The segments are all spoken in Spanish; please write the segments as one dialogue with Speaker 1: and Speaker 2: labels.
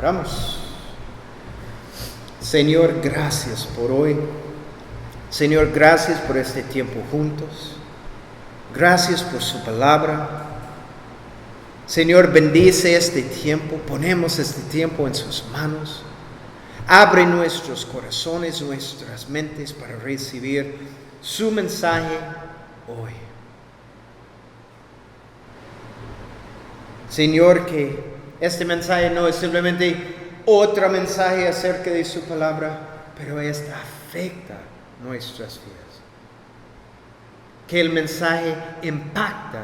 Speaker 1: Oramos. Señor, gracias por hoy. Señor, gracias por este tiempo juntos. Gracias por su palabra. Señor, bendice este tiempo. Ponemos este tiempo en sus manos. Abre nuestros corazones, nuestras mentes para recibir su mensaje hoy. Señor, que este mensaje no es simplemente otro mensaje acerca de su palabra, pero esta afecta nuestras vidas. Que el mensaje impacta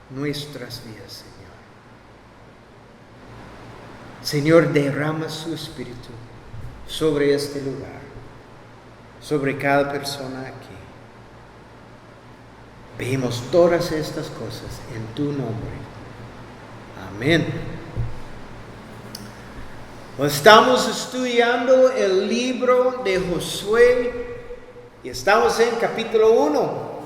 Speaker 1: nuestras vidas, Señor. Señor, derrama su espíritu sobre este lugar, sobre cada persona aquí. Pedimos todas estas cosas en tu nombre. Amén. Estamos estudiando el libro de Josué y estamos en capítulo 1.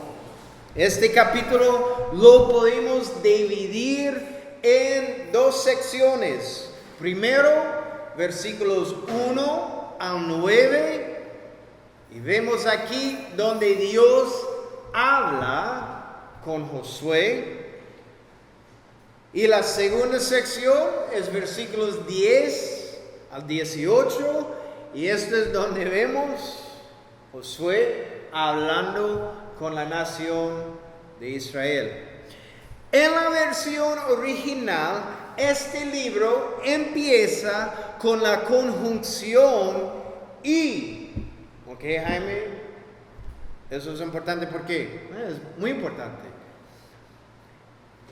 Speaker 1: Este capítulo lo podemos dividir en dos secciones. Primero, versículos 1 al 9. Y vemos aquí donde Dios habla con Josué. Y la segunda sección es versículos 10 al 18. Y esto es donde vemos Josué hablando con la nación de Israel. En la versión original, este libro empieza con la conjunción y. ¿Ok, Jaime? Eso es importante porque es muy importante.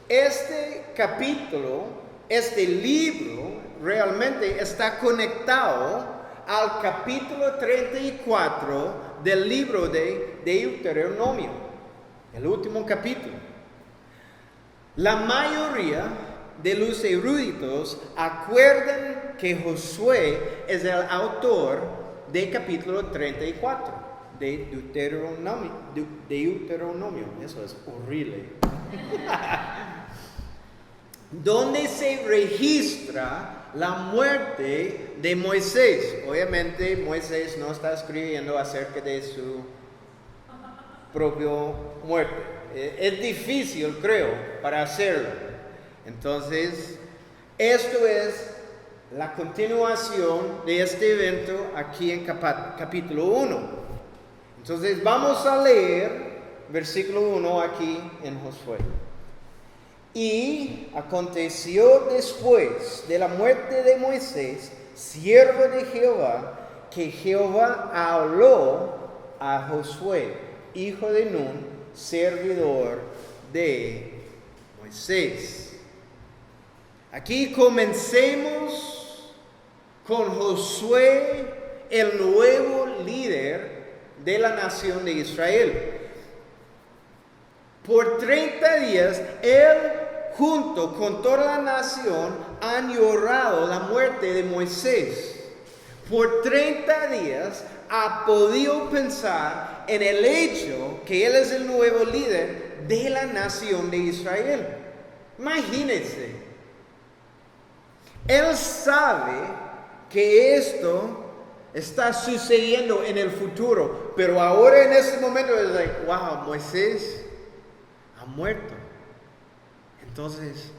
Speaker 1: Este capítulo, este libro, realmente está conectado al capítulo 34 del libro de Deuteronomio, el último capítulo. La mayoría de los eruditos acuerdan que Josué es el autor del capítulo 34 de Deuteronomio. Eso es horrible. Donde se registra la muerte de Moisés. Obviamente Moisés no está escribiendo acerca de su propia muerte. Es difícil, creo, para hacerlo. Entonces, esto es la continuación de este evento aquí en capítulo 1. Entonces, vamos a leer versículo 1 aquí en Josué. Y aconteció después de la muerte de Moisés, siervo de Jehová, que Jehová habló a Josué, hijo de Nun, servidor de Moisés. Aquí comencemos con Josué, el nuevo líder de la nación de Israel. Por 30 días, él junto con toda la nación han llorado la muerte de Moisés. Por 30 días ha podido pensar en el hecho que él es el nuevo líder de la nación de Israel. Imagínense. Él sabe que esto está sucediendo en el futuro, pero ahora en este momento es like, wow, Moisés ha muerto. Entonces,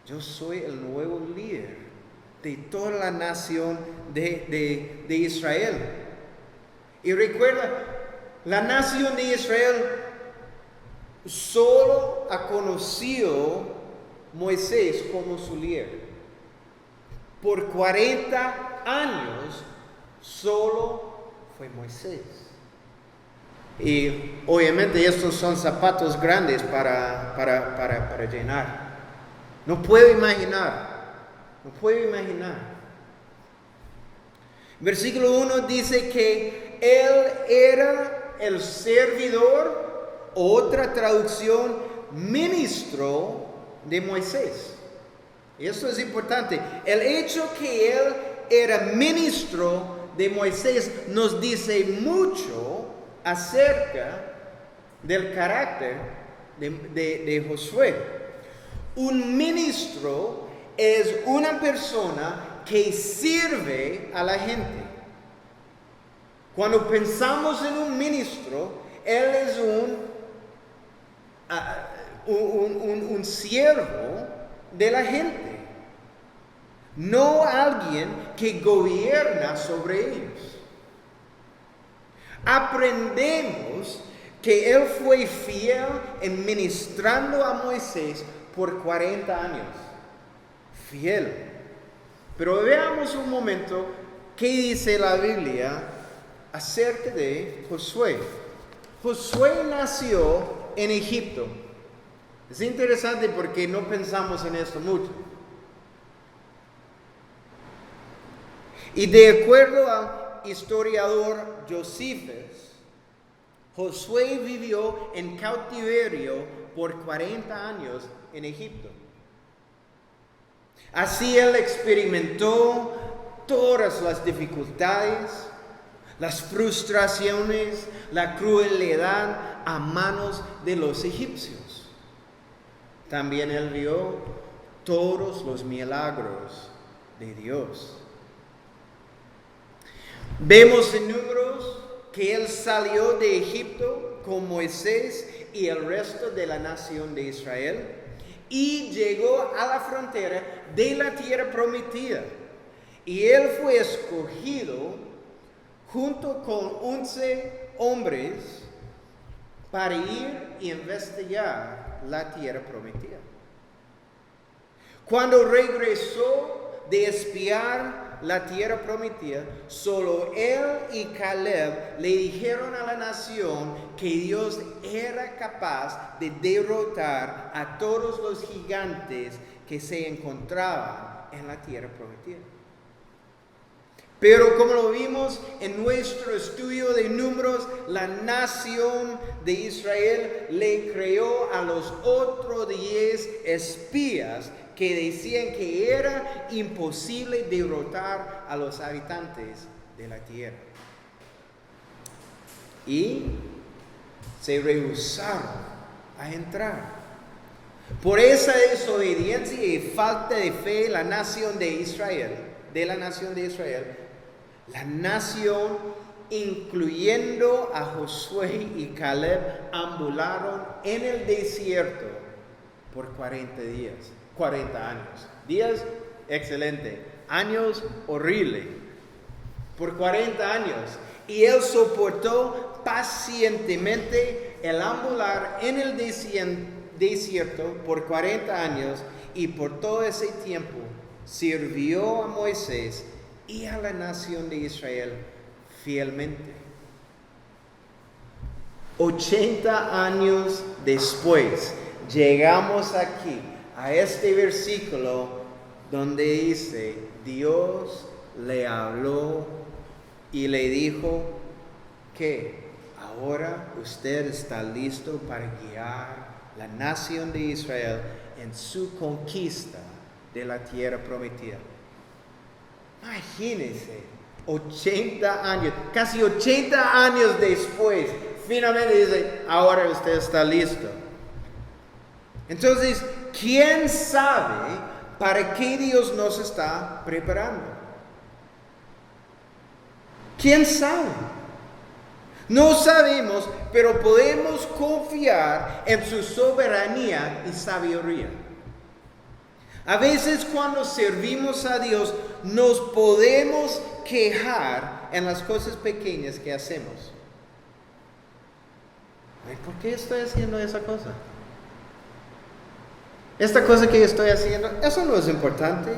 Speaker 1: yo soy el nuevo líder de toda la nación de Israel. Y recuerda, la nación de Israel solo ha conocido Moisés como su líder. Por 40 años solo fue Moisés. Y obviamente estos son zapatos grandes para llenar. No puedo imaginar. Versículo 1 dice que él era el servidor, otra traducción, ministro de Moisés. Y esto es importante. El hecho que él era ministro de Moisés nos dice mucho acerca del carácter de Josué. Un ministro es una persona que sirve a la gente. Cuando pensamos en un ministro, él es un siervo de la gente, no alguien que gobierna sobre ellos. Aprendemos que él fue fiel en ministrando a Moisés por 40 años. Fiel. Pero veamos un momento qué dice la Biblia acerca de Josué. Josué nació en Egipto. Es interesante porque no pensamos en esto mucho. Y de acuerdo al historiador Josephus, Josué vivió en cautiverio por 40 años en Egipto. Así él experimentó todas las dificultades, las frustraciones, la crueldad a manos de los egipcios. También él vio todos los milagros de Dios. Vemos en Números que él salió de Egipto con Moisés y el resto de la nación de Israel y llegó a la frontera de la tierra prometida. Y él fue escogido junto con 11 hombres para ir y investigar la tierra prometida. Cuando regresó de espiar la tierra prometida, solo él y Caleb le dijeron a la nación que Dios era capaz de derrotar a todos los gigantes que se encontraban en la tierra prometida. Pero como lo vimos en nuestro estudio de Números, la nación de Israel le creyó a los otros 10 espías que decían que era imposible derrotar a los habitantes de la tierra. Y se rehusaron a entrar. Por esa desobediencia y falta de fe, la nación de Israel, la nación, incluyendo a Josué y Caleb, ambularon en el desierto por 40 años. Días, excelente. Años, horrible. Por 40 años. Y él soportó pacientemente el ambular en el desierto por 40 años. Y por todo ese tiempo sirvió a Moisés y a la nación de Israel fielmente. 80 años después, llegamos aquí a este versículo donde dice, Dios le habló y le dijo que ahora usted está listo para guiar la nación de Israel en su conquista de la tierra prometida. Imagínense, 80 años, casi 80 años después, finalmente dice, ahora usted está listo. Entonces, ¿quién sabe para qué Dios nos está preparando? ¿Quién sabe? No sabemos, pero podemos confiar en su soberanía y sabiduría. A veces cuando servimos a Dios, nos podemos quejar en las cosas pequeñas que hacemos. ¿Por qué estoy haciendo esa cosa? Esta cosa que estoy haciendo, eso no es importante.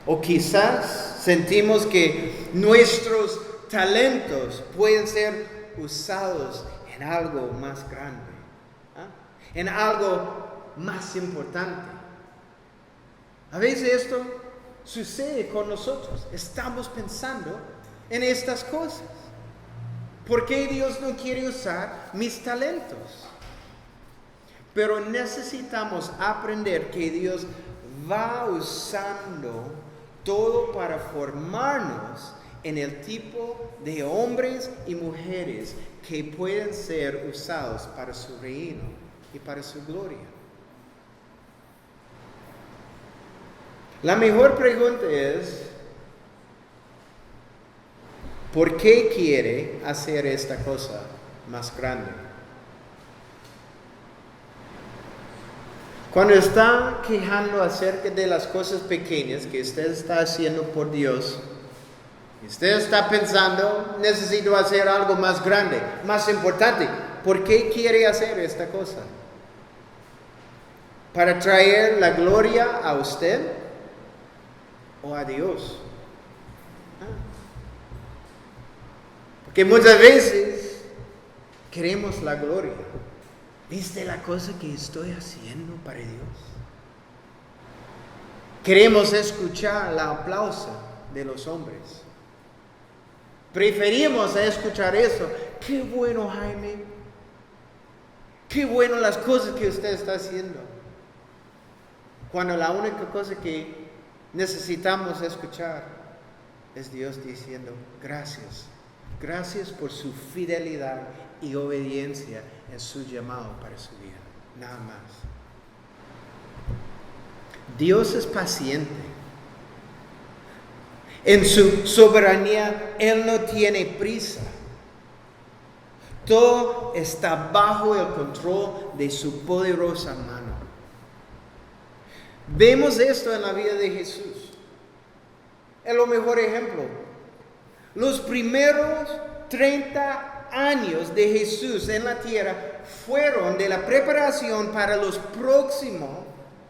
Speaker 1: O quizás sentimos que nuestros talentos pueden ser usados en algo más grande, en algo más importante. A veces esto sucede con nosotros. Estamos pensando en estas cosas. ¿Por qué Dios no quiere usar mis talentos? Pero necesitamos aprender que Dios va usando todo para formarnos en el tipo de hombres y mujeres que pueden ser usados para su reino y para su gloria. La mejor pregunta es, ¿Por qué quiere hacer esta cosa más grande? Cuando está quejando acerca de las cosas pequeñas que usted está haciendo por Dios, usted está pensando, necesito hacer algo más grande, más importante. ¿Por qué quiere hacer esta cosa? ¿Para traer la gloria a usted o a Dios? Porque muchas veces queremos la gloria. ¿Viste la cosa que estoy haciendo para Dios? Queremos escuchar el aplauso de los hombres. Preferimos escuchar eso. Qué bueno, Jaime. Qué bueno las cosas que usted está haciendo. Cuando la única cosa que necesitamos escuchar es Dios diciendo, gracias. Gracias por su fidelidad y obediencia en su llamado para su vida. Nada más. Dios es paciente. En su soberanía, Él no tiene prisa. Todo está bajo el control de su poderosa mano. Vemos esto en la vida de Jesús. Es lo mejor ejemplo. Los primeros 30 años de Jesús en la tierra fueron de la preparación para los próximos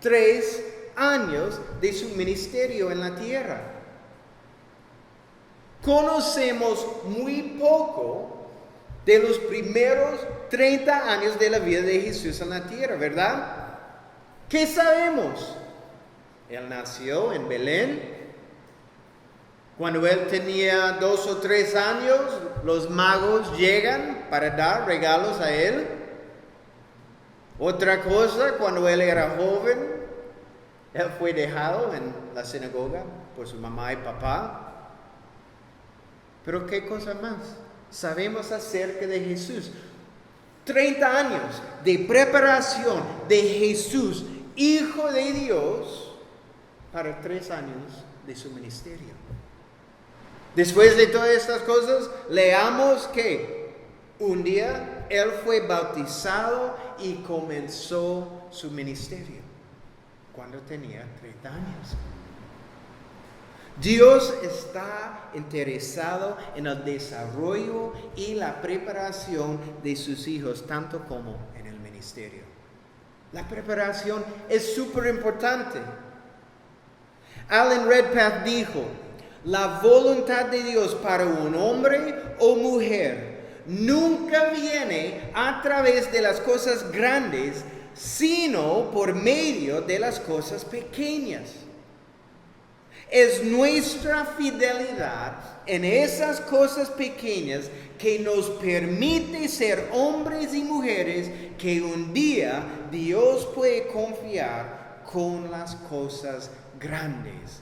Speaker 1: 3 años de su ministerio en la tierra. Conocemos muy poco de los primeros 30 años de la vida de Jesús en la tierra, ¿verdad? ¿Qué sabemos? Él nació en Belén. Cuando él tenía 2 o 3 años, los magos llegan para dar regalos a él. Otra cosa, cuando él era joven, él fue dejado en la sinagoga por su mamá y papá. Pero ¿qué cosa más sabemos acerca de Jesús? 30 años de preparación de Jesús, Hijo de Dios, para 3 años de su ministerio. Después de todas estas cosas, leamos que un día Él fue bautizado y comenzó su ministerio cuando tenía 30 años. Dios está interesado en el desarrollo y la preparación de sus hijos, tanto como en el ministerio. La preparación es súper importante. Alan Redpath dijo, la voluntad de Dios para un hombre o mujer nunca viene a través de las cosas grandes, sino por medio de las cosas pequeñas. Es nuestra fidelidad en esas cosas pequeñas que nos permite ser hombres y mujeres que un día Dios puede confiar con las cosas grandes.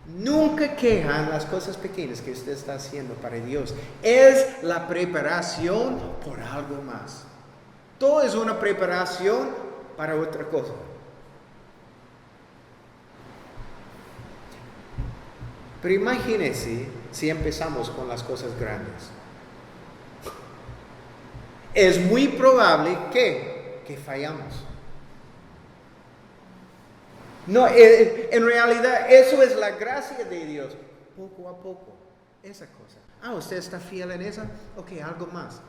Speaker 1: Nunca quejan las cosas pequeñas que usted está haciendo para Dios. Es la preparación por algo más. Todo es una preparación para otra cosa. Pero imagínense si empezamos con las cosas grandes. Es muy probable que fallamos. No, en realidad eso es la gracia de Dios. Poco a poco, esa cosa. Usted está fiel en esa, ok, algo más.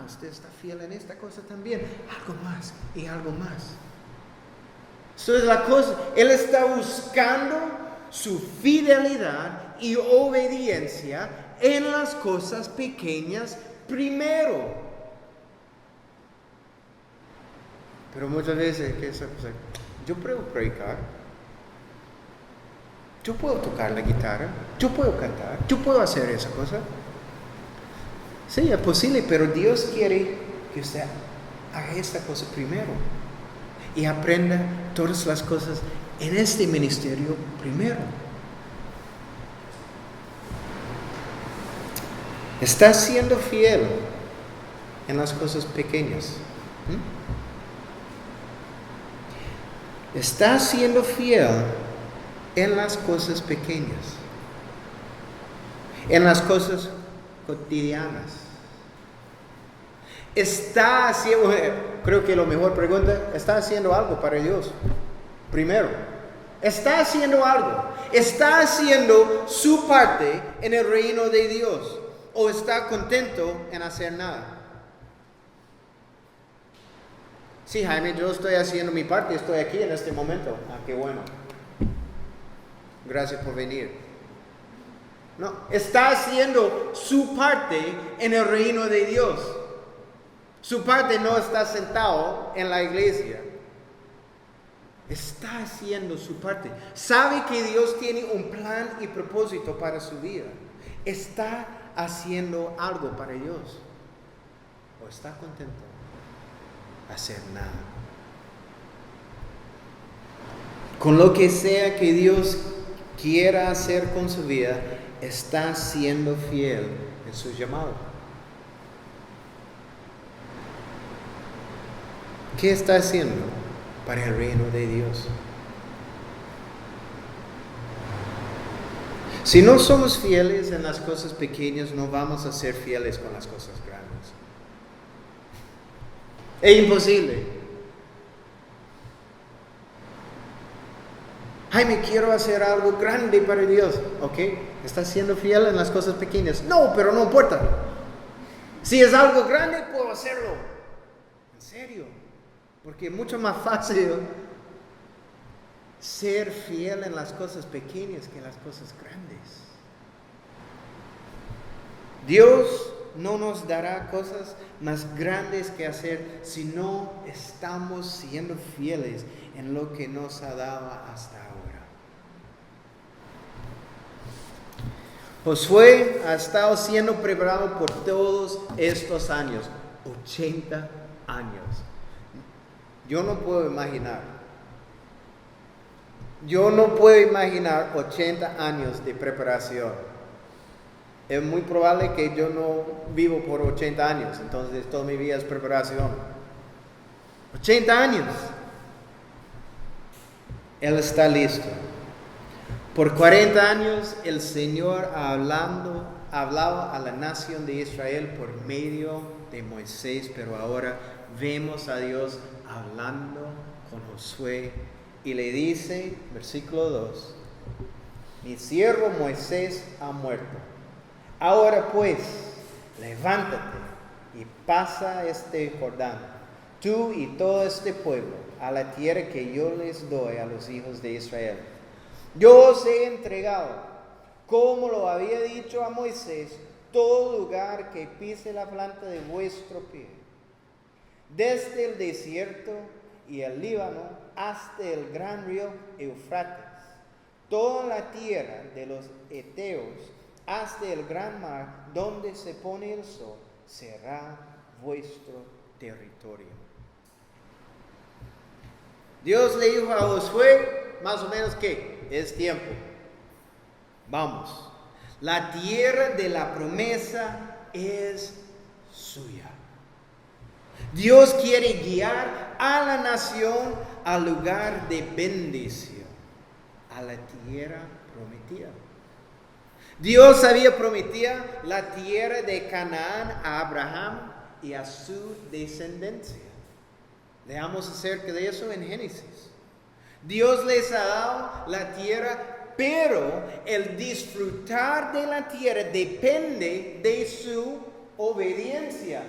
Speaker 1: Usted está fiel en esta cosa también, algo más y algo más. Eso es la cosa. Él está buscando su fidelidad y obediencia en las cosas pequeñas primero. Pero muchas veces, ¿qué es esa cosa? Yo puedo predicar, yo puedo tocar la guitarra, yo puedo cantar, yo puedo hacer esa cosa. Sí, es posible, pero Dios quiere que usted haga esta cosa primero y aprenda todas las cosas en este ministerio primero. Está siendo fiel en las cosas pequeñas. Está siendo fiel en las cosas pequeñas. en las cosas cotidianas. Está haciendo, creo que la mejor pregunta, ¿está haciendo algo para Dios? Primero, está haciendo algo. Está haciendo su parte en el reino de Dios. ¿O está contento en hacer nada? Sí, Jaime, yo estoy haciendo mi parte, estoy aquí en este momento. Ah, qué bueno. Gracias por venir. No, está haciendo su parte en el reino de Dios. Su parte no está sentado en la iglesia. Está haciendo su parte. Sabe que Dios tiene un plan y propósito para su vida. Está haciendo algo para Dios. ¿O está contento? Hacer nada. Con lo que sea que Dios quiera hacer con su vida, está siendo fiel en su llamado. ¿Qué está haciendo para el reino de Dios? Si no somos fieles en las cosas pequeñas, no vamos a ser fieles con las cosas grandes. Es imposible. Jaime, quiero hacer algo grande para Dios. Ok, ¿estás siendo fiel en las cosas pequeñas? No, pero no importa. Si es algo grande, puedo hacerlo. En serio. Porque es mucho más fácil ser fiel en las cosas pequeñas que en las cosas grandes. Dios no nos dará cosas más grandes que hacer si no estamos siendo fieles en lo que nos ha dado hasta ahora. Josué ha estado siendo preparado por todos estos años, 80 años. Yo no puedo imaginar 80 años de preparación. Es muy probable que yo no vivo por 80 años, entonces toda mi vida es preparación. 80 años. Él está listo. Por 40 años el Señor ha hablado a la nación de Israel por medio de Moisés, pero ahora vemos a Dios hablando con Josué y le dice, versículo 2, mi siervo Moisés ha muerto. Ahora pues, levántate y pasa este Jordán, tú y todo este pueblo, a la tierra que yo les doy a los hijos de Israel. Yo os he entregado, como lo había dicho a Moisés, todo lugar que pise la planta de vuestro pie, desde el desierto y el Líbano hasta el gran río Eufrates, toda la tierra de los heteos hasta el gran mar donde se pone el sol, será vuestro territorio. Dios le dijo a Josué, más o menos que es tiempo. Vamos. La tierra de la promesa es suya. Dios quiere guiar a la nación al lugar de bendición, a la tierra prometida. Dios había prometido la tierra de Canaán a Abraham y a su descendencia. Leamos acerca de eso en Génesis. Dios les ha dado la tierra, pero el disfrutar de la tierra depende de su obediencia.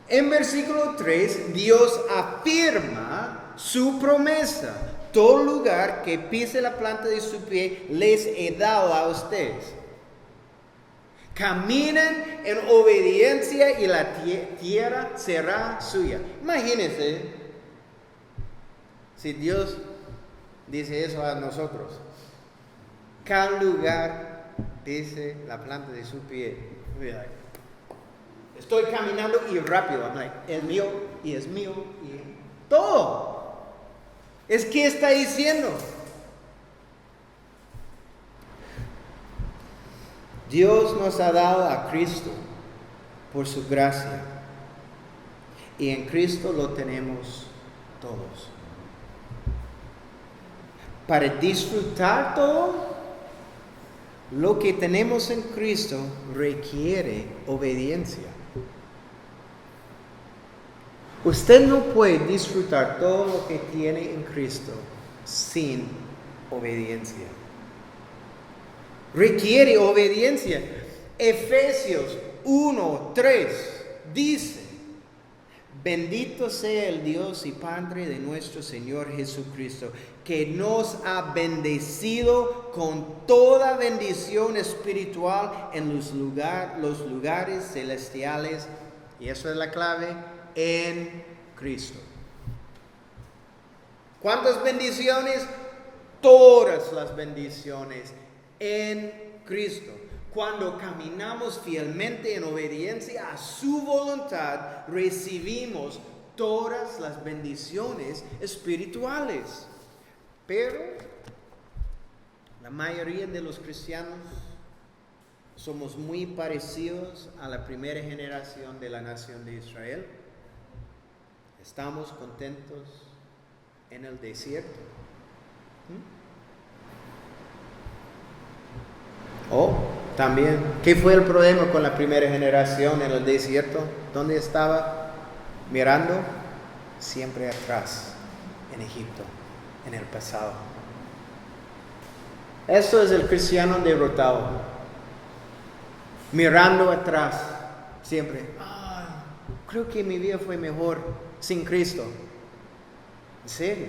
Speaker 1: En versículo 3, Dios afirma su promesa. Todo lugar que pise la planta de su pie les he dado a ustedes. Caminen en obediencia y la tierra será suya. Imagínense si Dios dice eso a nosotros. Cada lugar pise la planta de su pie. Estoy caminando y rápido. Es mío y es mío y todo. Es que está diciendo. Dios nos ha dado a Cristo por su gracia. Y en Cristo lo tenemos todos. Para disfrutar todo, lo que tenemos en Cristo requiere obediencia. Usted no puede disfrutar todo lo que tiene en Cristo sin obediencia. Requiere obediencia. Efesios 1:3 dice: bendito sea el Dios y Padre de nuestro Señor Jesucristo, que nos ha bendecido con toda bendición espiritual en los lugares celestiales. Y eso es la clave: en Cristo. ¿Cuántas bendiciones? Todas las bendiciones en Cristo. Cuando caminamos fielmente en obediencia a su voluntad, recibimos todas las bendiciones espirituales. Pero la mayoría de los cristianos somos muy parecidos a la primera generación de la nación de Israel. Estamos contentos en el desierto. También, ¿qué fue el problema con la primera generación en el desierto? ¿Dónde estaba? Mirando siempre atrás, en Egipto, en el pasado. Eso es el cristiano derrotado. Mirando atrás, siempre. Creo que mi vida fue mejor sin Cristo. ¿En serio?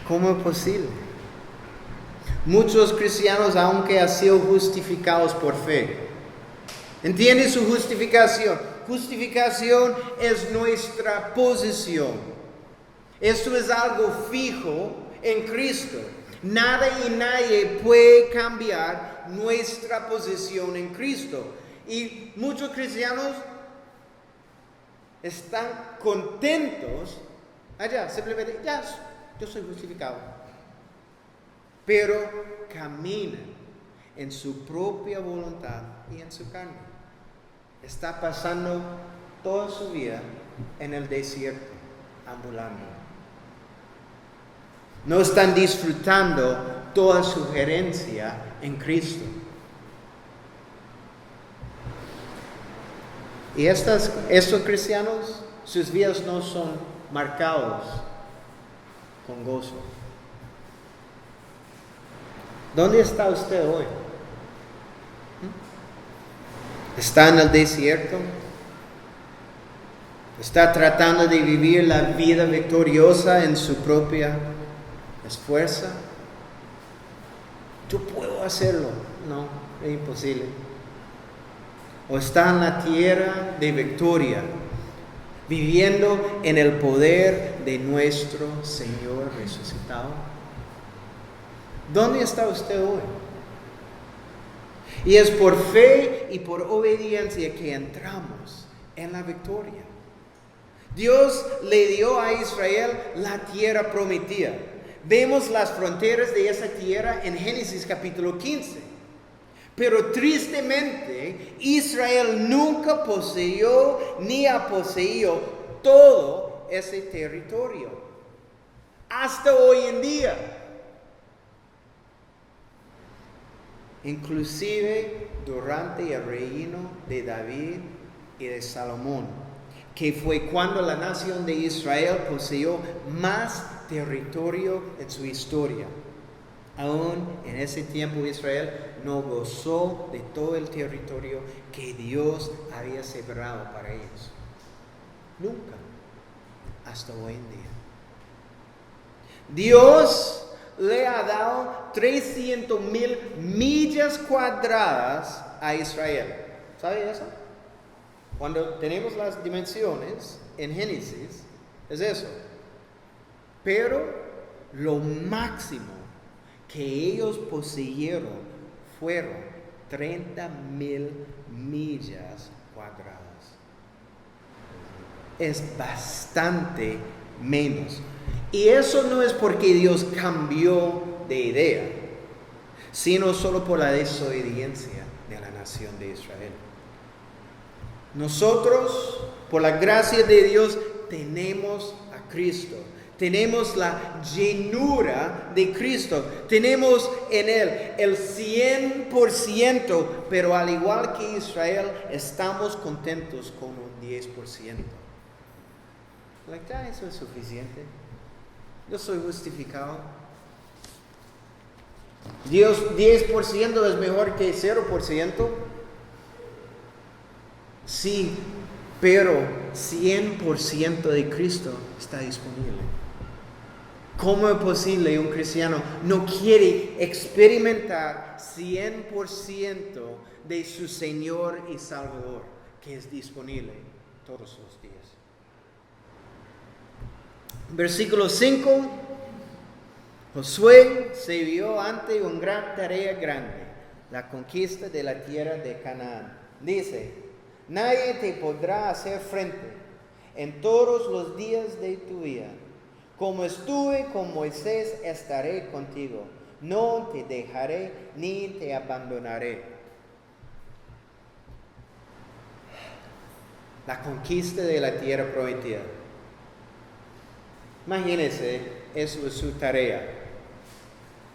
Speaker 1: ¿Cómo es posible? Muchos cristianos, aunque han sido justificados por fe, ¿entiende su justificación? Justificación es nuestra posición. Esto es algo fijo en Cristo. Nada y nadie puede cambiar nuestra posición en Cristo. Y muchos cristianos están contentos allá, simplemente, ya, yo soy justificado. Pero caminan en su propia voluntad y en su carne. Está pasando toda su vida en el desierto, ambulando. No están disfrutando toda su herencia en Cristo. Y estos cristianos, sus vidas no son marcados con gozo. ¿Dónde está usted hoy? ¿Está en el desierto? ¿Está tratando de vivir la vida victoriosa en su propia esfuerzo? Yo puedo hacerlo. No, es imposible. ¿O está en la tierra de victoria, viviendo en el poder de nuestro Señor resucitado? ¿Dónde está usted hoy? Y es por fe y por obediencia que entramos en la victoria. Dios le dio a Israel la tierra prometida. Vemos las fronteras de esa tierra en Génesis capítulo 15. Pero tristemente, Israel nunca poseyó ni ha poseído todo ese territorio. Hasta hoy en día. Inclusive durante el reino de David y de Salomón, que fue cuando la nación de Israel poseyó más territorio en su historia. Aún en ese tiempo Israel no gozó de todo el territorio que Dios había separado para ellos. Nunca, hasta hoy en día. Dios le ha dado 300,000 millas cuadradas a Israel. ¿Sabe eso? Cuando tenemos las dimensiones en Génesis, es eso. Pero lo máximo que ellos poseyeron fueron 30,000 millas cuadradas. Es bastante menos. Y eso no es porque Dios cambió de idea, sino solo por la desobediencia de la nación de Israel. Nosotros, por la gracia de Dios, tenemos a Cristo. Tenemos la llenura de Cristo. Tenemos en Él el 100%, pero al igual que Israel, estamos contentos con un 10%. Eso es suficiente. Yo soy justificado. Dios, 10% es mejor que 0%. Sí, pero 100% de Cristo está disponible. ¿Cómo es posible que un cristiano no quiere experimentar 100% de su Señor y Salvador, que es disponible todos los días? Versículo 5. Josué se vio ante una gran tarea grande, la conquista de la tierra de Canaán. Dice: nadie te podrá hacer frente en todos los días de tu vida. Como estuve con Moisés, estaré contigo. No te dejaré ni te abandonaré. La conquista de la tierra prometida. Imagínense, eso es su tarea.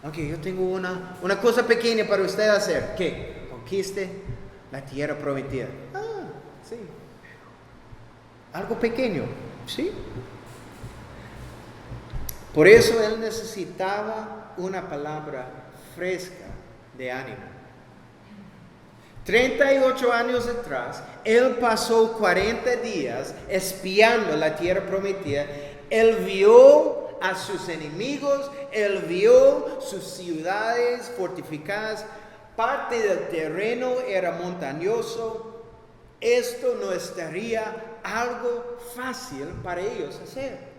Speaker 1: Ok, yo tengo una cosa pequeña para usted hacer. ¿Qué? Conquiste la tierra prometida. Ah, sí. Algo pequeño, ¿sí? Por eso él necesitaba una palabra fresca de ánimo. 38 años atrás, él pasó 40 días espiando la tierra prometida. Él vio a sus enemigos, él vio sus ciudades fortificadas. Parte del terreno era montañoso. Esto no estaría algo fácil para ellos hacer.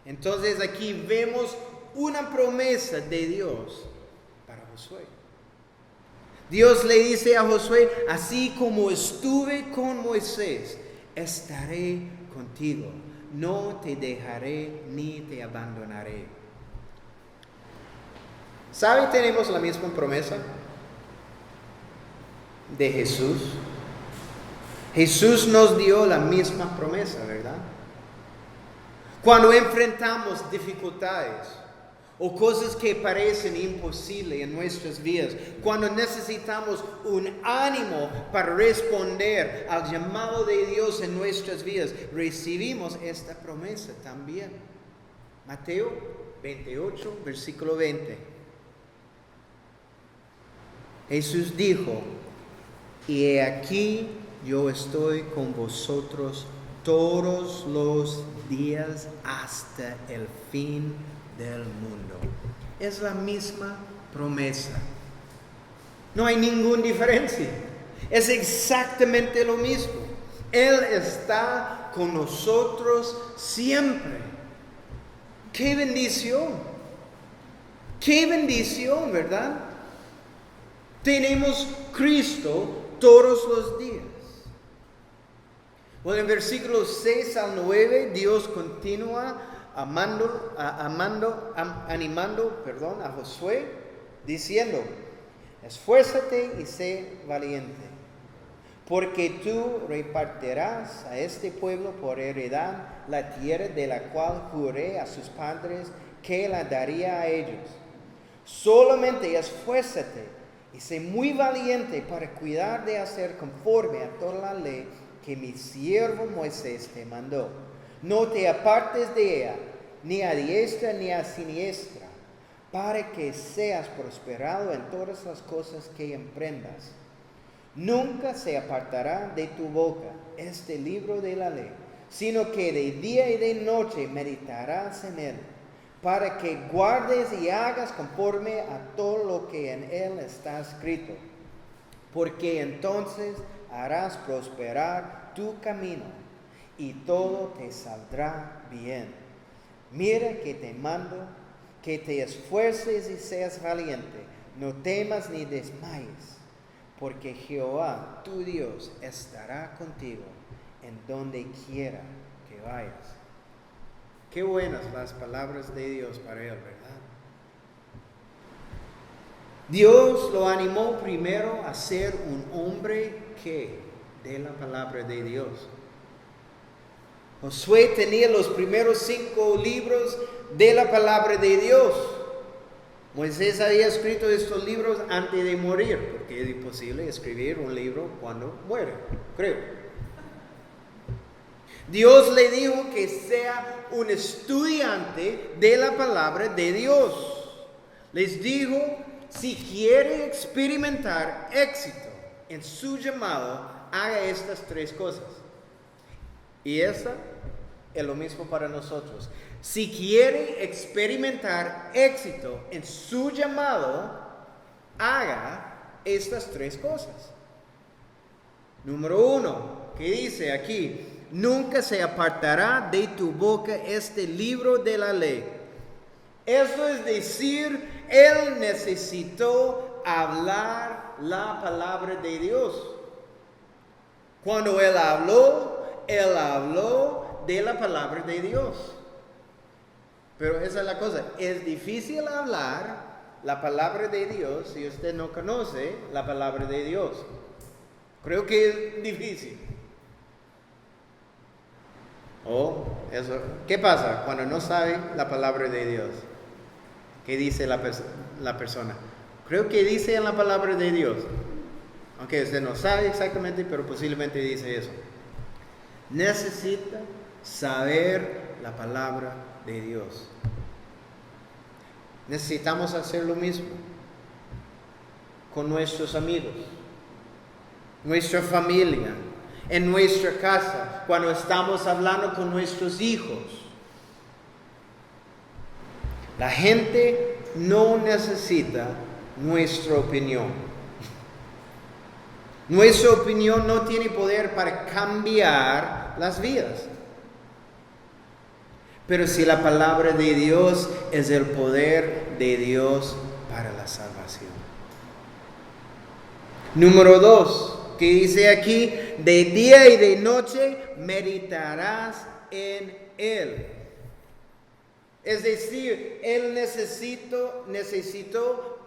Speaker 1: Entonces aquí vemos una promesa de Dios para Josué. Dios le dice a Josué: así como estuve con Moisés, estaré contigo. No te dejaré ni te abandonaré. ¿Sabe? Tenemos la misma promesa de Jesús. Jesús nos dio la misma promesa, ¿verdad? Cuando enfrentamos dificultades o cosas que parecen imposibles en nuestras vidas, cuando necesitamos un ánimo para responder al llamado de Dios en nuestras vidas, recibimos esta promesa también. Mateo 28, versículo 20. Jesús dijo: y he aquí yo estoy con vosotros todos los días hasta el fin del mundo. Es la misma promesa. No hay ninguna diferencia. Es exactamente lo mismo. Él está con nosotros siempre. ¡Qué bendición! ¡Qué bendición!, ¿verdad? Tenemos Cristo todos los días. Bueno, en versículos 6 al 9, Dios continúa animando a Josué, diciendo: esfuérzate y sé valiente, porque tú repartirás a este pueblo por heredad la tierra de la cual juré a sus padres que la daría a ellos. Solamente esfuérzate y sé muy valiente para cuidar de hacer conforme a toda la ley que mi siervo Moisés te mandó. No te apartes de ella, ni a diestra ni a siniestra, para que seas prosperado en todas las cosas que emprendas. Nunca se apartará de tu boca este libro de la ley, sino que de día y de noche meditarás en él, para que guardes y hagas conforme a todo lo que en él está escrito, porque entonces harás prosperar tu camino y todo te saldrá bien. Mira que te mando que te esfuerces y seas valiente, no temas ni desmayes, porque Jehová tu Dios estará contigo en donde quiera que vayas. Qué buenas las palabras de Dios para él, ¿verdad? Dios lo animó primero a ser un hombre que de la palabra de Dios. Josué tenía los primeros 5 libros de la palabra de Dios. Moisés había escrito estos libros antes de morir, porque es imposible escribir un libro cuando muere, creo. Dios le dijo que sea un estudiante de la palabra de Dios. Les dijo, si quiere experimentar éxito en su llamado, haga estas 3 cosas. Y esa es lo mismo para nosotros. Si quiere experimentar éxito en su llamado, haga estas 3 cosas. Número 1, ¿qué dice aquí? Nunca se apartará de tu boca este libro de la ley. Eso es decir, él necesitó hablar la palabra de Dios. Cuando él habló de la palabra de Dios. Pero esa es la cosa, es difícil hablar la palabra de Dios si usted no conoce la palabra de Dios. Creo que es difícil. ¿Qué pasa cuando no sabe la palabra de Dios? ¿Qué dice la persona? Creo que dice en la palabra de Dios. Aunque usted no sabe exactamente, pero posiblemente dice eso. Necesita saber la palabra de Dios. Necesitamos hacer lo mismo con nuestros amigos, nuestra familia, en nuestra casa, cuando estamos hablando con nuestros hijos. La gente no necesita nuestra opinión. Nuestra opinión no tiene poder para cambiar las vidas. Pero si la palabra de Dios es el poder de Dios para la salvación. Número 2, que dice aquí, de día y de noche meditarás en él. Es decir, él necesitó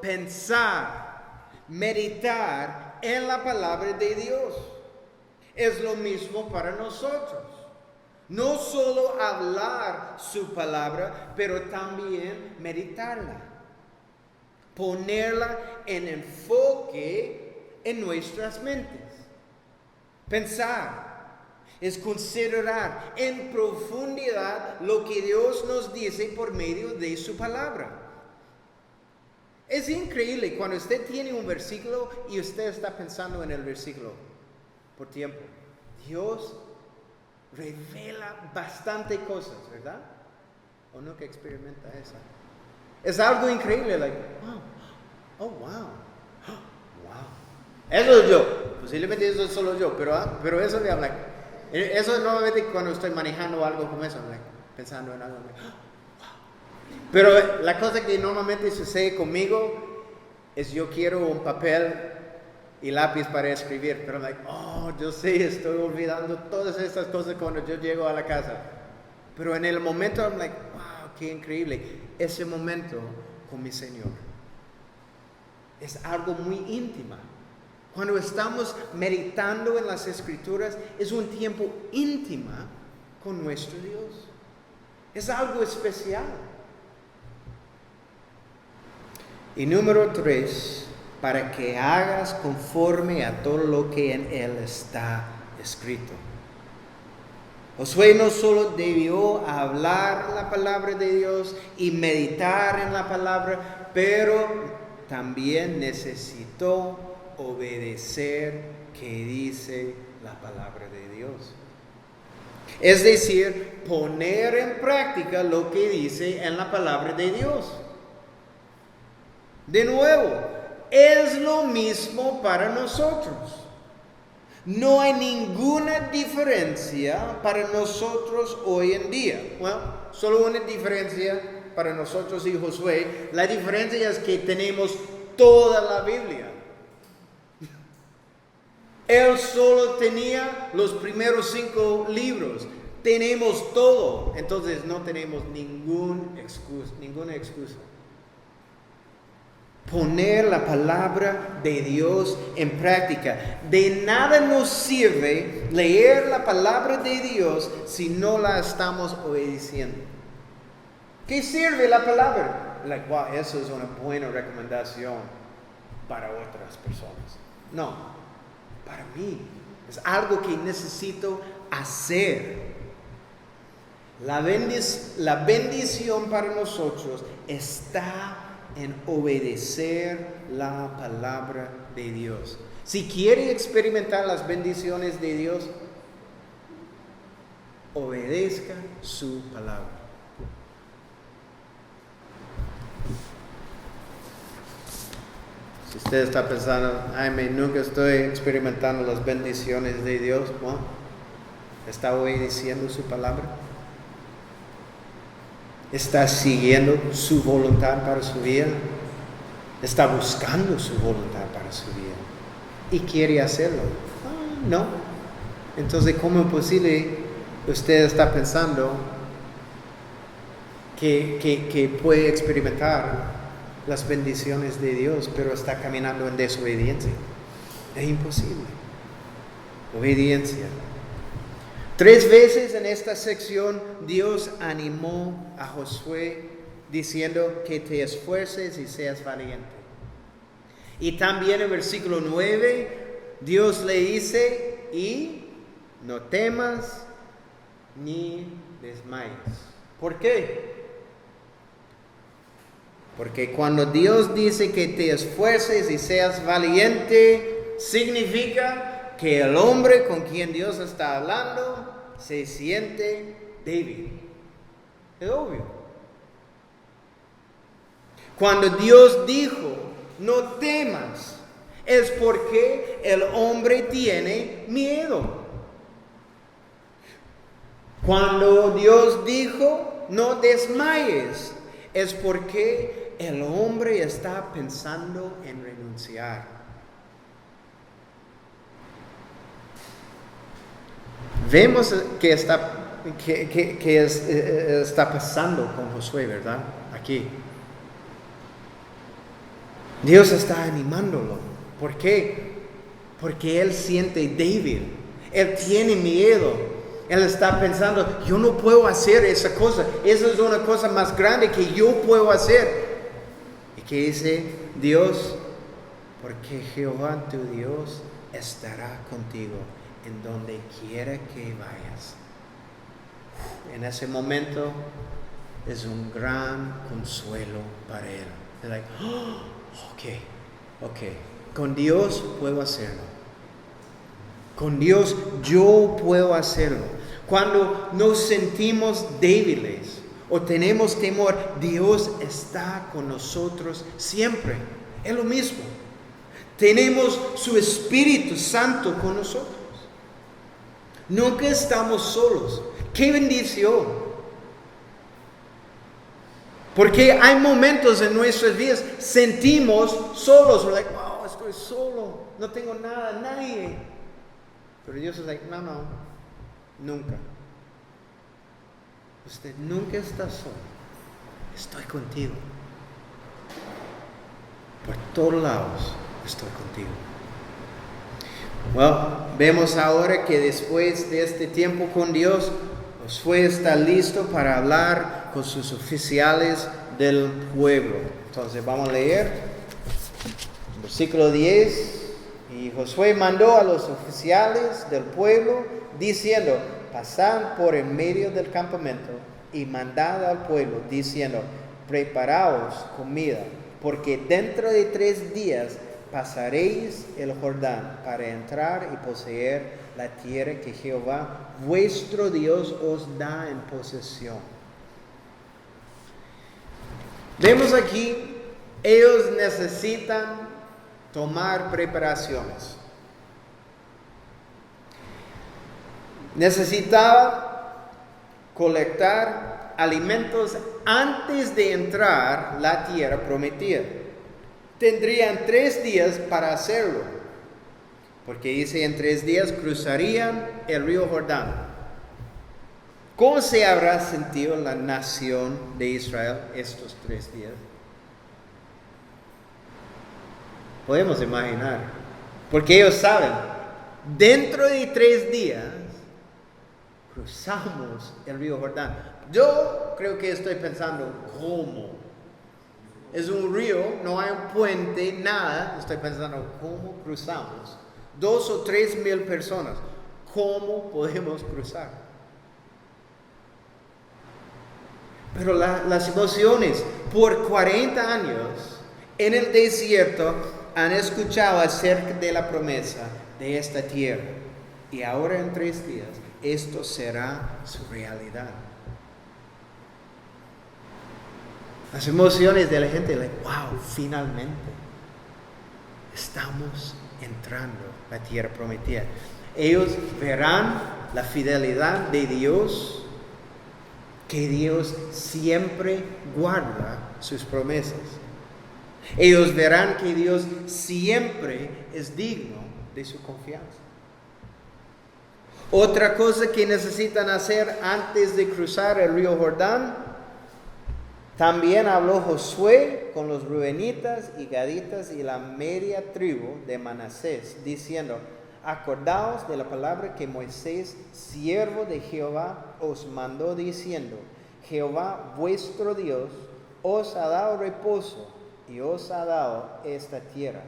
Speaker 1: pensar, meditar en la palabra de Dios. Es lo mismo para nosotros. No solo hablar su palabra, pero también meditarla. Ponerla en enfoque en nuestras mentes. Pensar es considerar en profundidad lo que Dios nos dice por medio de su palabra. Es increíble cuando usted tiene un versículo y usted está pensando en el versículo por tiempo. Dios revela bastante cosas, ¿verdad? ¿O no que experimenta eso? Es algo increíble, wow. Eso es yo, posiblemente eso es solo yo, pero eso me habla. Eso es normalmente cuando estoy manejando algo como eso, pensando en algo. Pero la cosa que normalmente sucede conmigo es yo quiero un papel y lápiz para escribir, pero yo sé, estoy olvidando todas estas cosas cuando yo llego a la casa. Pero en el momento, wow, qué increíble, ese momento con mi Señor. Es algo muy íntimo. Cuando estamos meditando en las Escrituras, es un tiempo íntimo con nuestro Dios. Es algo especial. Y número 3, para que hagas conforme a todo lo que en él está escrito. Josué no solo debió hablar la palabra de Dios y meditar en la palabra, pero también necesitó obedecer que dice la palabra de Dios. Es decir, poner en práctica lo que dice en la palabra de Dios. De nuevo, es lo mismo para nosotros. No hay ninguna diferencia para nosotros hoy en día. Bueno, solo una diferencia para nosotros y Josué. La diferencia es que tenemos toda la Biblia. Él solo tenía los primeros 5 libros. Tenemos todo. Entonces no tenemos ninguna excusa. poner la palabra de Dios en práctica. De nada nos sirve leer la palabra de Dios si no la estamos obedeciendo. ¿Qué sirve la palabra? Wow, eso es una buena recomendación para otras personas. No, para mí es algo que necesito hacer. La bendición para nosotros está en obedecer la palabra de Dios. Si quiere experimentar las bendiciones de Dios, obedezca su palabra. Si usted está pensando, nunca estoy experimentando las bendiciones de Dios, bueno, ¿está obedeciendo su palabra? ¿Está siguiendo su voluntad para su vida? ¿Está buscando su voluntad para su vida? ¿Y quiere hacerlo? No. Entonces, ¿cómo es posible usted está pensando que puede experimentar las bendiciones de Dios, pero está caminando en desobediencia? Es imposible. Obediencia. 3 veces en esta sección Dios animó a Josué diciendo que te esfuerces y seas valiente. Y también en versículo 9 Dios le dice, y no temas ni desmayes. ¿Por qué? Porque cuando Dios dice que te esfuerces y seas valiente, significa que el hombre con quien Dios está hablando se siente débil. Es obvio. Cuando Dios dijo, no temas, es porque el hombre tiene miedo. Cuando Dios dijo, no desmayes, es porque el hombre está pensando en renunciar. Vemos que está pasando con Josué, ¿verdad? Aquí. Dios está animándolo. ¿Por qué? Porque él siente débil. Él tiene miedo. Él está pensando, yo no puedo hacer esa cosa. Esa es una cosa más grande que yo puedo hacer. ¿Y qué dice Dios? Porque Jehová tu Dios estará contigo en donde quiera que vayas. En ese momento es un gran consuelo para él. Es like, ok, con Dios puedo hacerlo. Con Dios yo puedo hacerlo. Cuando nos sentimos débiles o tenemos temor, Dios está con nosotros siempre. Es lo mismo. Tenemos su Espíritu Santo con nosotros. Nunca estamos solos. ¡Qué bendición! Porque hay momentos en nuestras vidas sentimos solos. We're like, wow, estoy solo. No tengo nada, nadie. Pero Dios es like, no, nunca. Usted nunca está solo. Estoy contigo. Por todos lados estoy contigo. Vemos ahora que después de este tiempo con Dios, Josué está listo para hablar con sus oficiales del pueblo. Entonces vamos a leer versículo 10. Y Josué mandó a los oficiales del pueblo diciendo, pasad por en medio del campamento y mandad al pueblo diciendo, preparaos comida, porque dentro de 3 días pasaréis el Jordán para entrar y poseer la tierra que Jehová vuestro Dios os da en posesión. Vemos aquí, ellos necesitan tomar preparaciones. Necesitaba colectar alimentos antes de entrar a la tierra prometida. Tendrían 3 días para hacerlo, porque dice en 3 días cruzarían el río Jordán. ¿Cómo se habrá sentido la nación de Israel estos 3 días? Podemos imaginar. Porque ellos saben, dentro de 3 días cruzamos el río Jordán. Yo creo que estoy pensando, ¿cómo? Es un río, no hay un puente, nada. Estoy pensando, ¿cómo cruzamos? 2 o 3 mil personas. ¿Cómo podemos cruzar? Pero las emociones, por 40 años en el desierto, han escuchado acerca de la promesa de esta tierra. Y ahora en 3 días, esto será su realidad. Las emociones de la gente, wow, finalmente estamos entrando a la tierra prometida. Ellos verán la fidelidad de Dios, que Dios siempre guarda sus promesas. Ellos verán que Dios siempre es digno de su confianza. Otra cosa que necesitan hacer antes de cruzar el río Jordán, también habló Josué con los Rubenitas y Gaditas y la media tribu de Manasés, diciendo: acordaos de la palabra que Moisés, siervo de Jehová, os mandó diciendo: Jehová vuestro Dios os ha dado reposo y os ha dado esta tierra.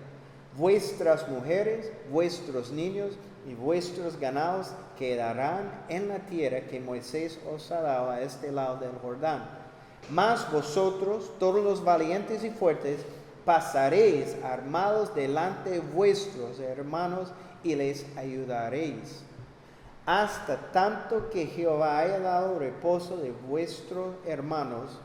Speaker 1: Vuestras mujeres, vuestros niños y vuestros ganados quedarán en la tierra que Moisés os ha dado a este lado del Jordán. Mas vosotros, todos los valientes y fuertes, pasaréis armados delante de vuestros hermanos y les ayudaréis, hasta tanto que Jehová haya dado reposo de vuestros hermanos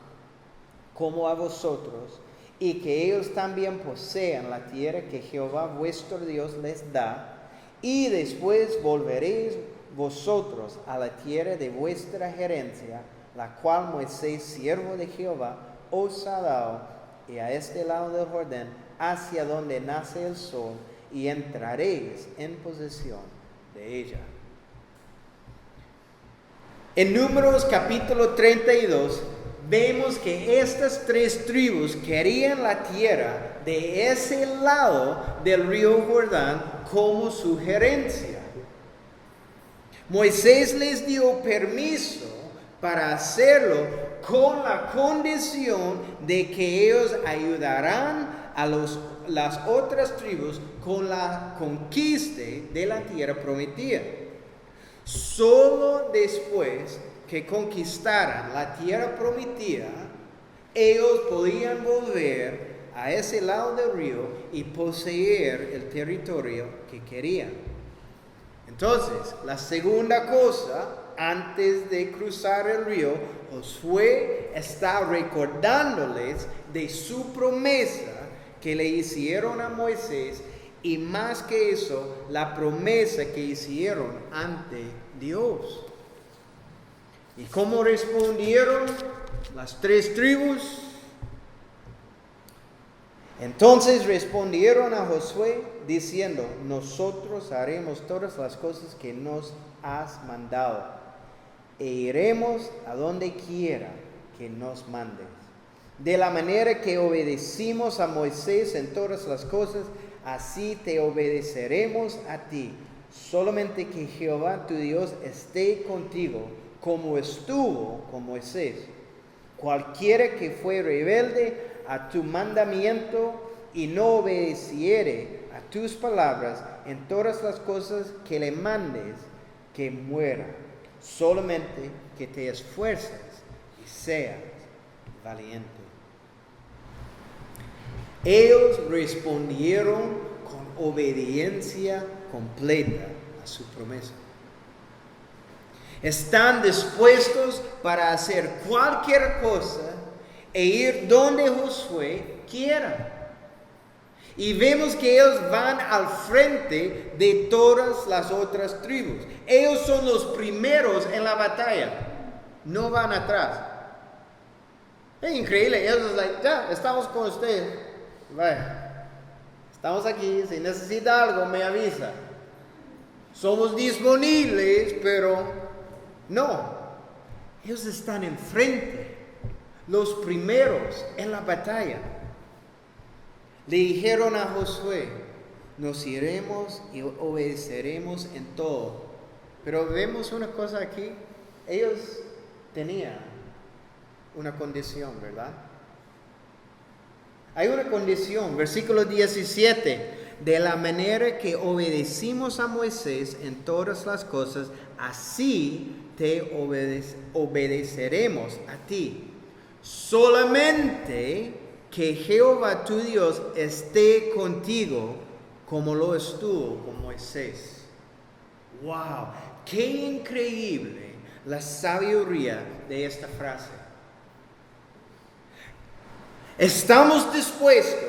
Speaker 1: como a vosotros, y que ellos también posean la tierra que Jehová vuestro Dios les da, y después volveréis vosotros a la tierra de vuestra herencia, la cual Moisés, siervo de Jehová, os ha dado, y a este lado del Jordán, hacia donde nace el sol, y entraréis en posesión de ella. En Números capítulo 32, vemos que estas 3 tribus querían la tierra de ese lado del río Jordán como su herencia. Moisés les dio permiso para hacerlo con la condición de que ellos ayudarán a las otras tribus con la conquista de la tierra prometida. Solo después que conquistaran la tierra prometida, ellos podían volver a ese lado del río y poseer el territorio que querían. Entonces, la segunda cosa, antes de cruzar el río, Josué está recordándoles de su promesa que le hicieron a Moisés, y más que eso, la promesa que hicieron ante Dios. ¿Y cómo respondieron las 3 tribus? Entonces respondieron a Josué diciendo: nosotros haremos todas las cosas que nos has mandado, e iremos a donde quiera que nos mandes. De la manera que obedecimos a Moisés en todas las cosas, así te obedeceremos a ti. Solamente que Jehová tu Dios esté contigo, como estuvo con Moisés. Cualquiera que fue rebelde a tu mandamiento y no obedeciere a tus palabras en todas las cosas que le mandes, que muera. Solamente que te esfuerces y seas valiente. Ellos respondieron con obediencia completa a su promesa. Están dispuestos para hacer cualquier cosa e ir donde Josué quiera. Y vemos que ellos van al frente de todas las otras tribus. Ellos son los primeros en la batalla, no van atrás. Es increíble, ellos ya estamos con ustedes. Vaya, estamos aquí, si necesita algo me avisa. Somos disponibles, pero no. Ellos están enfrente, los primeros en la batalla. Le dijeron a Josué, nos iremos y obedeceremos en todo. Pero vemos una cosa aquí, ellos tenían una condición, ¿verdad? Hay una condición, versículo 17, de la manera que obedecimos a Moisés en todas las cosas, así te obedeceremos a ti. Solamente que Jehová tu Dios esté contigo como lo estuvo con Moisés. ¡Wow! ¡Qué increíble la sabiduría de esta frase! Estamos dispuestos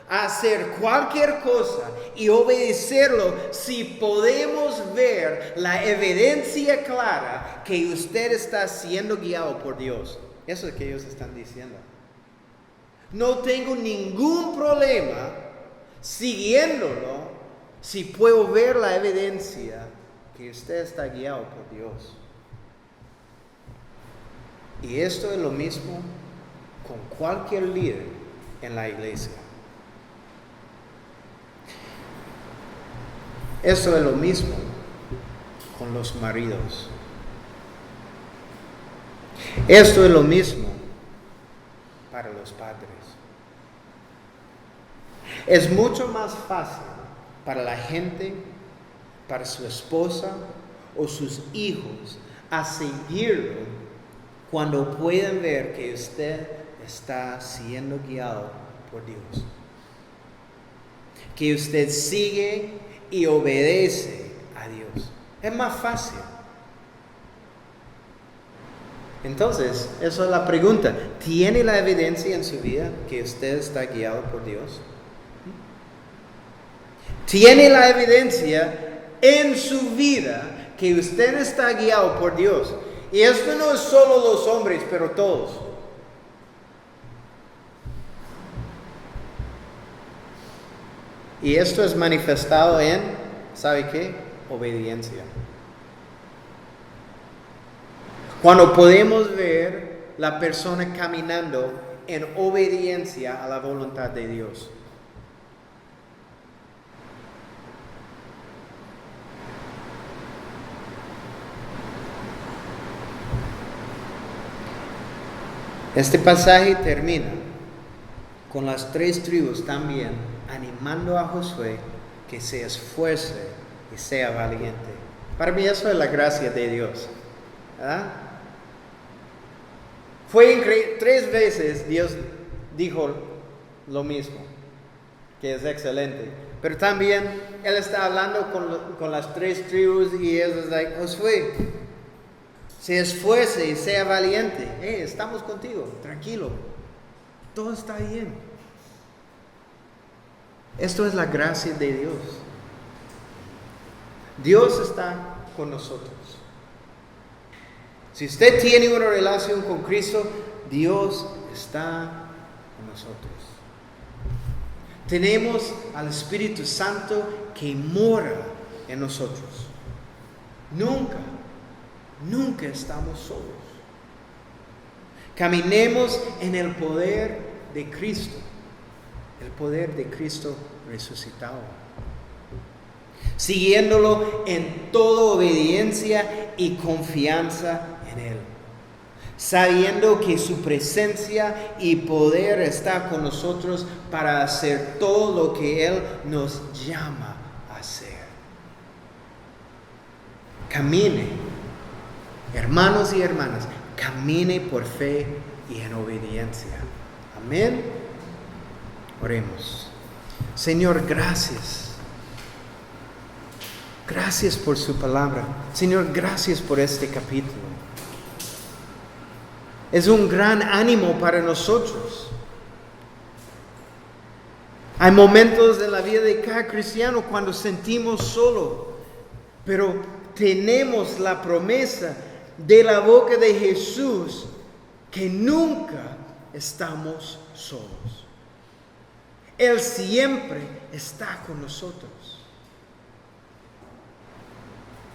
Speaker 1: a hacer cualquier cosa y obedecerlo si podemos ver la evidencia clara que usted está siendo guiado por Dios. Eso es lo que ellos están diciendo. No tengo ningún problema siguiéndolo si puedo ver la evidencia que usted está guiado por Dios. Y esto es lo mismo con cualquier líder en la iglesia. Eso es lo mismo con los maridos. Esto es lo mismo para los padres. Es mucho más fácil para la gente, para su esposa o sus hijos, a seguirlo cuando pueden ver que usted está siendo guiado por Dios. Que usted sigue y obedece a Dios. Es más fácil. Entonces, esa es la pregunta. ¿Tiene la evidencia en su vida que usted está guiado por Dios? ¿Tiene la evidencia en su vida que usted está guiado por Dios? Y esto no es solo los hombres, pero todos. Y esto es manifestado en, ¿sabe qué? Obediencia. Cuando podemos ver la persona caminando en obediencia a la voluntad de Dios. Este pasaje termina con las 3 tribus también animando a Josué que se esfuerce y sea valiente. Para mí eso es la gracia de Dios. ¿Verdad? Fue increíble. 3 veces Dios dijo lo mismo, que es excelente. Pero también Él está hablando con las 3 tribus y Él es like, Josué, se esfuerce y sea valiente. Estamos contigo, tranquilo. Todo está bien. Esto es la gracia de Dios. Dios está con nosotros. Si usted tiene una relación con Cristo, Dios está con nosotros. Tenemos al Espíritu Santo que mora en nosotros. Nunca estamos solos. Caminemos en el poder de Cristo, el poder de Cristo resucitado. Siguiéndolo en toda obediencia y confianza en Él. Sabiendo que su presencia y poder está con nosotros para hacer todo lo que Él nos llama a hacer. Camine, hermanos y hermanas, camine por fe y en obediencia. Amén. Oremos. Señor, gracias. Gracias por su palabra. Señor, gracias por este capítulo. Es un gran ánimo para nosotros. Hay momentos en la vida de cada cristiano cuando sentimos solo, pero tenemos la promesa de la boca de Jesús que nunca estamos solos. Él siempre está con nosotros.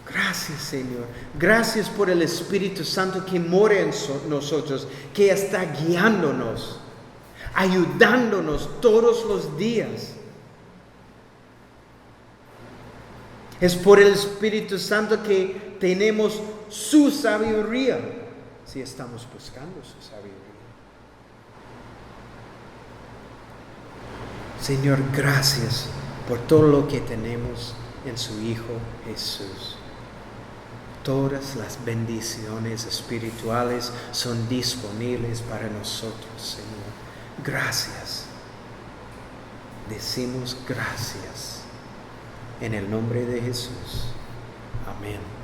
Speaker 1: Gracias, Señor. Gracias por el Espíritu Santo que mora en nosotros, que está guiándonos ayudándonos todos los días. Es por el Espíritu Santo que tenemos su sabiduría, si estamos buscando su sabiduría. Señor, gracias por todo lo que tenemos en su Hijo Jesús. Todas las bendiciones espirituales son disponibles para nosotros, Señor. Gracias. Decimos gracias. En el nombre de Jesús. Amén.